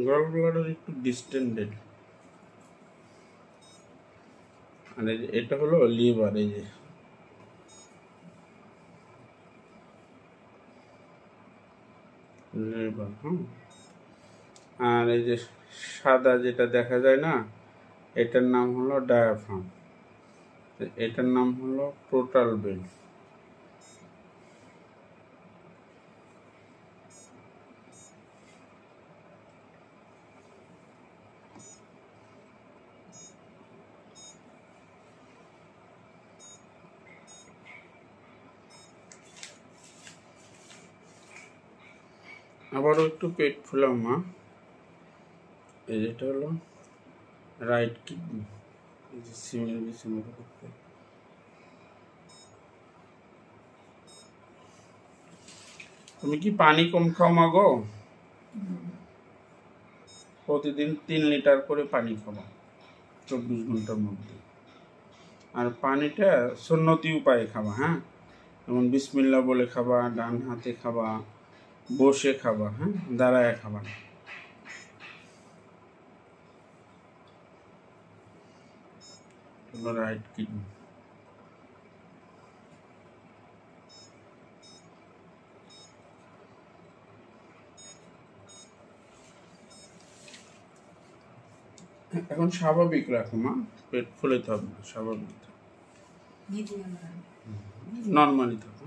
Gall bladder একটু distended. আর এটা হলো লিভার, এই যে লিভার। আর এই যে সাদা যেটা দেখা যায় না, এটার নাম হলো ডায়াফ্রাম, এটার নাম হলো টোটাল বেল। আবারও একটু পেট ফুলাও মা। এই যেটা হলো রাইট কিডনি, এই যে সিমের বিছানা করতে। তুমি কি পানি কম খাও মা গো? প্রতিদিন 3 লিটার করে পানি খাবা 24 ঘন্টার মধ্যে। আর পানিটা সুন্নতি উপায়ে খাবা, হ্যাঁ? যেমন বিসমিল্লাহ বলে খাবা, ডান হাতে খাবা, বসে খাবা, হ্যাঁ, দাঁড়ায় খাবা না। Right kidney. এখন স্বাভাবিক রাখো মা, পেট ফুলেতে হবে না, স্বাভাবিক নর্মালি থাকো।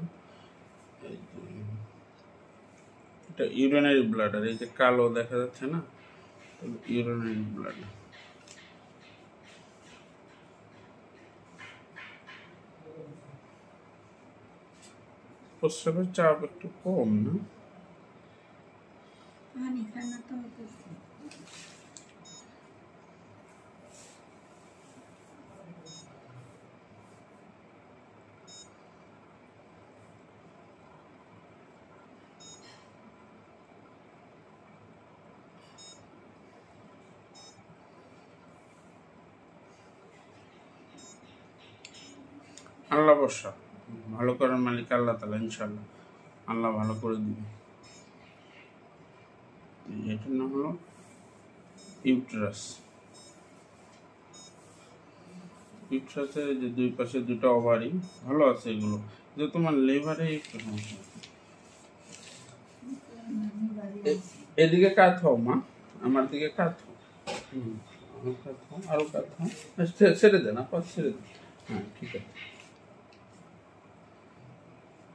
এটা ইউরিনারি ব্লাডার, এই যে কালো দেখা যাচ্ছে না, ইউরিনারি ব্লাডার। প্রস্রাবের চাপ একটু কম না? আল্লাহ বর্ষা, ভালো করার মালিক আল্লাহ তাআলা, ইনশাআল্লাহ আল্লাহ ভালো করে দিবে। এটার নাম হলো ইউটেরাস। ইউটেরাসের যে দুই পাশে দুটো ওভারি ভালো আছে, এগুলো যে তোমার লিভারে একটু সমস্যা। এদিকে কাত হও মা, আমার দিকে কাত হও। আরো কাত হও, ছেড়ে দেন আপা, ছেড়ে দেন। হ্যাঁ ঠিক আছে।